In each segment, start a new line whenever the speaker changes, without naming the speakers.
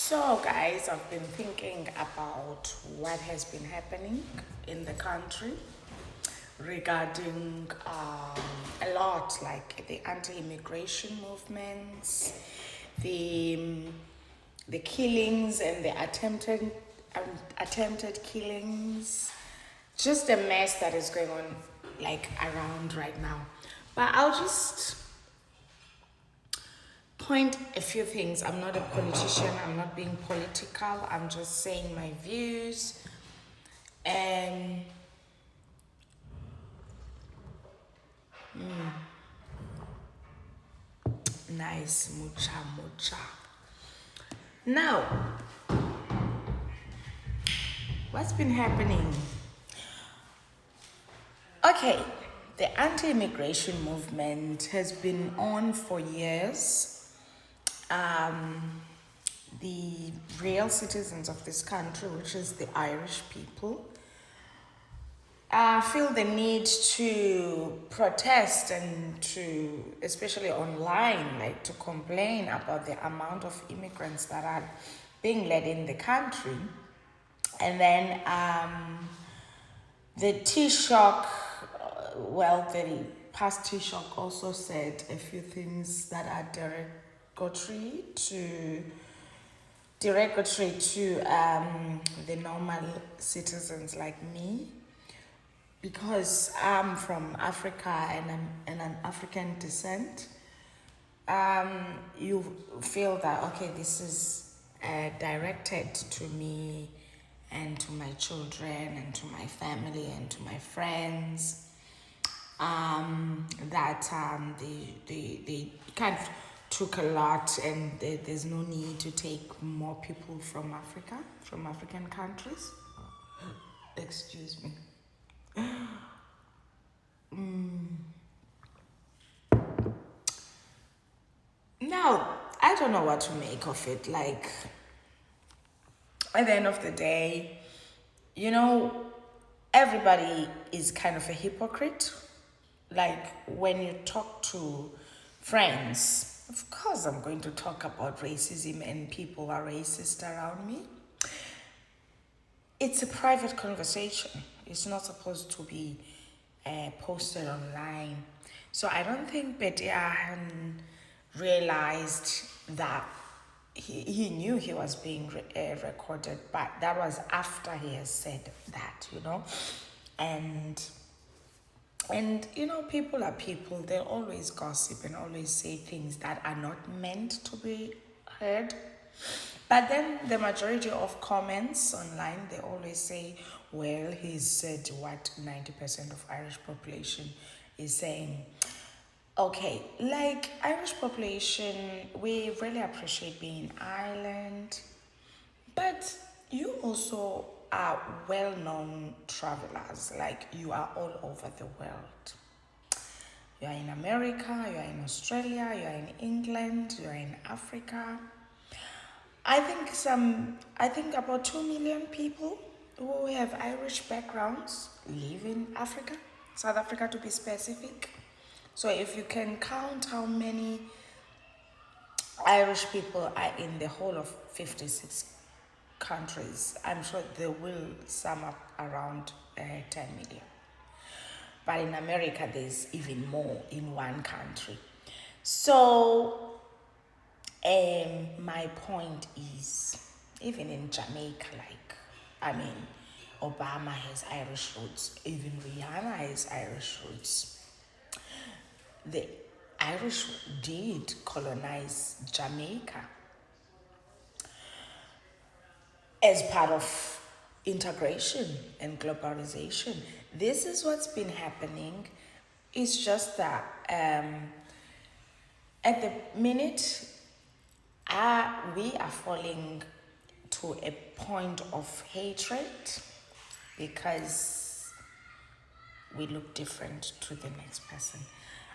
So, guys, I've been thinking about what has been happening in the country regarding a lot, like the anti-immigration movements, the the killings and the attempted killings, just a mess that is going on like around right now. But I'll just point a few things. I'm not a politician, I'm not being political, I'm just saying my views. And nice, mucha, mucha. Now, what's been happening? Okay, the anti-immigration movement has been on for years. The real citizens of this country, which is the Irish people, feel the need to protest and to, especially online, like to complain about the amount of immigrants that are being led in the country. And then the Taoiseach, the past Taoiseach also said a few things that are derogatory to the normal citizens like me, because I'm from Africa and I'm an African descent. You feel that, okay, this is directed to me and to my children and to my family and to my friends, they kind of took a lot, and there's no need to take more people from Africa, from African countries. Excuse me. Now, I don't know what to make of it. Like, at the end of the day, you know, everybody is kind of a hypocrite. Like, when you talk to friends, of course, I'm going to talk about racism and people are racist around me. It's a private conversation. It's not supposed to be posted online. So I don't think Betty realized that he knew he was being recorded, but that was after he has said that, and people are people. They always gossip and always say things that are not meant to be heard. But then the majority of comments online, they always say, well, he said what 90% of Irish population is saying. Okay, like Irish population, we really appreciate being in Ireland, but you also are well-known travelers. Like, you are all over the world. You are in America, you are in Australia, you are in England, you are in Africa. I think about 2 million people who have Irish backgrounds live in Africa, South Africa to be specific. So if you can count how many Irish people are in the whole of 56 countries, I'm sure they will sum up around 10 million. But in America, there's even more in one country. So my point is, even in Jamaica, Obama has Irish roots, even Rihanna has Irish roots. The Irish did colonize Jamaica as part of integration and globalization. This is what's been happening. It's just that at the minute, we are falling to a point of hatred because we look different to the next person.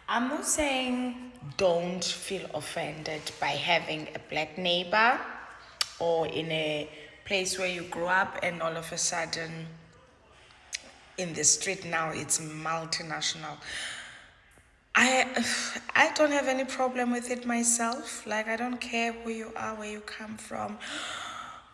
I'm not saying don't feel offended by having a black neighbor or in a place where you grew up and all of a sudden in the street now it's multinational. I I don't have any problem with it myself. Like, I don't care who you are, where you come from,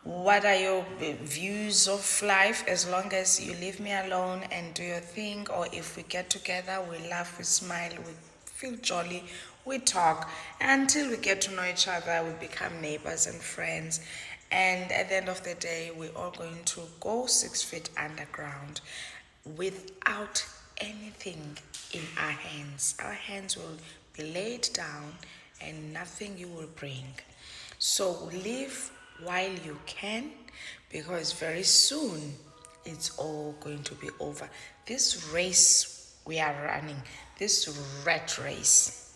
what are your views of life, as long as you leave me alone and do your thing. Or if we get together, we laugh, we smile, we feel jolly, we talk until we get to know each other, we become neighbors and friends. And at the end of the day, we're all going to go 6 feet underground without anything in our hands. Our hands will be laid down and nothing you will bring. So live while you can, because very soon it's all going to be over. This race we are running, this rat race,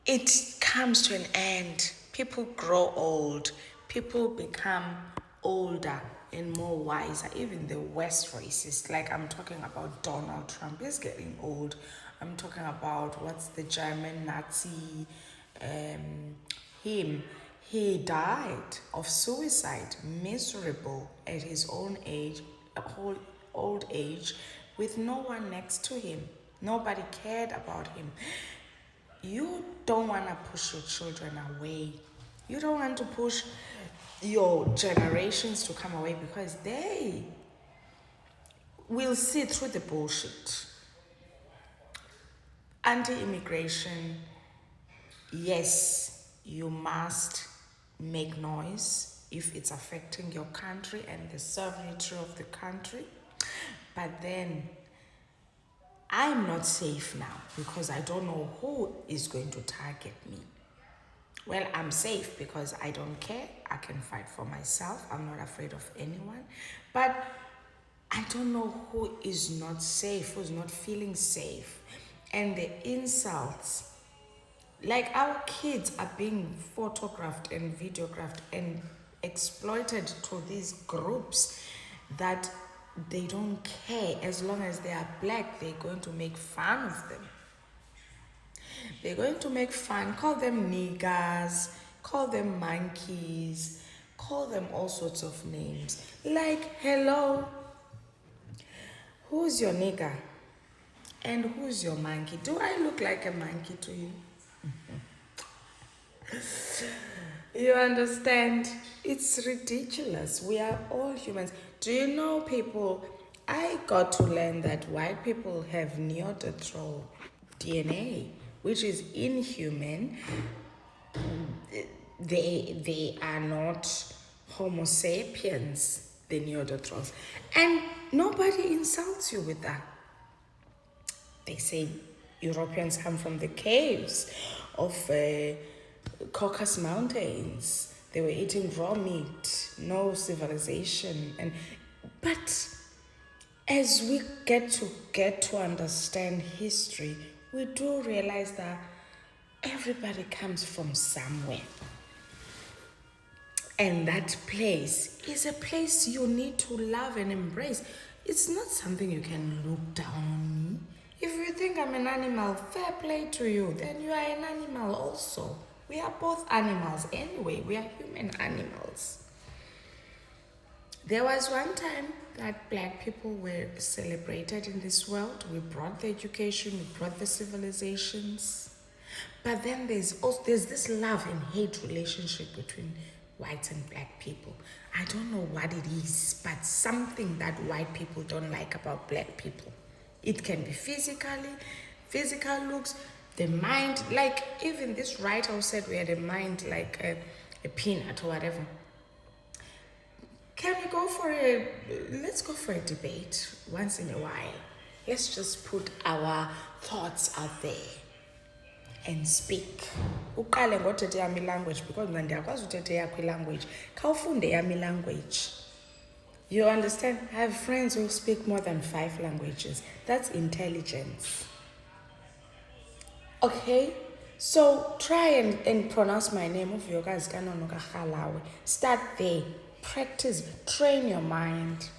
it comes to an end. People grow old. People become older and more wiser. Even the West racists, like I'm talking about Donald Trump, is getting old. I'm talking about what's the German Nazi, him. He died of suicide, miserable at his own age, a whole old age, with no one next to him. Nobody cared about him. You don't want to push your children away. You don't want to push your generations to come away, because they will see through the bullshit. Anti-immigration, yes, you must make noise if it's affecting your country and the sovereignty of the country. But then I'm not safe now, because I don't know who is going to target me. Well, I'm safe because I don't care. I can fight for myself. I'm not afraid of anyone. But I don't know who is not safe, who's not feeling safe. And the insults, like our kids are being photographed and videographed and exploited to these groups that they don't care. As long as they are black, they're going to make fun of them. They're going to make fun, call them niggers, call them monkeys, call them all sorts of names. Like, hello, who's your nigger? And who's your monkey? Do I look like a monkey to you? You understand? It's ridiculous. We are all humans. Do you know, people, I got to learn that white people have Neanderthal DNA, which is inhuman. They are not Homo sapiens, the Neanderthals. And nobody insults you with that. They say Europeans come from the caves of Caucasus Mountains. They were eating raw meat, no civilization. But as we get to understand history, we do realize that everybody comes from somewhere. And that place is a place you need to love and embrace. It's not something you can look down on me. If you think I'm an animal, fair play to you. Then you are an animal also. We are both animals anyway. We are human animals. There was one time that black people were celebrated in this world. We brought the education, we brought the civilizations. But then there's this love and hate relationship between white and black people. I don't know what it is, but something that white people don't like about black people. It can be physical looks, the mind, like even this writer who said we had a mind like a peanut or whatever. Let's go for a debate once in a while. Let's just put our thoughts out there and speak. Uqale ngothethe yami language, because mna ndiyakwazi uthethe yakho language. Khawufunde yami language. You understand? I have friends who speak more than 5 languages. That's intelligence. Okay? So try and pronounce my name. Start there. Practice. Train your mind.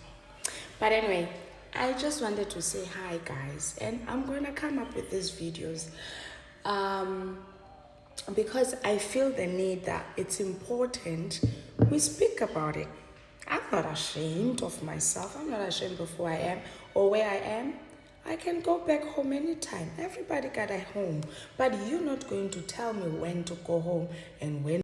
But anyway, I just wanted to say hi, guys. And I'm going to come up with these videos because I feel the need that it's important we speak about it. I'm not ashamed of myself. I'm not ashamed of who I am or where I am. I can go back home anytime. Everybody got a home, but you're not going to tell me when to go home and when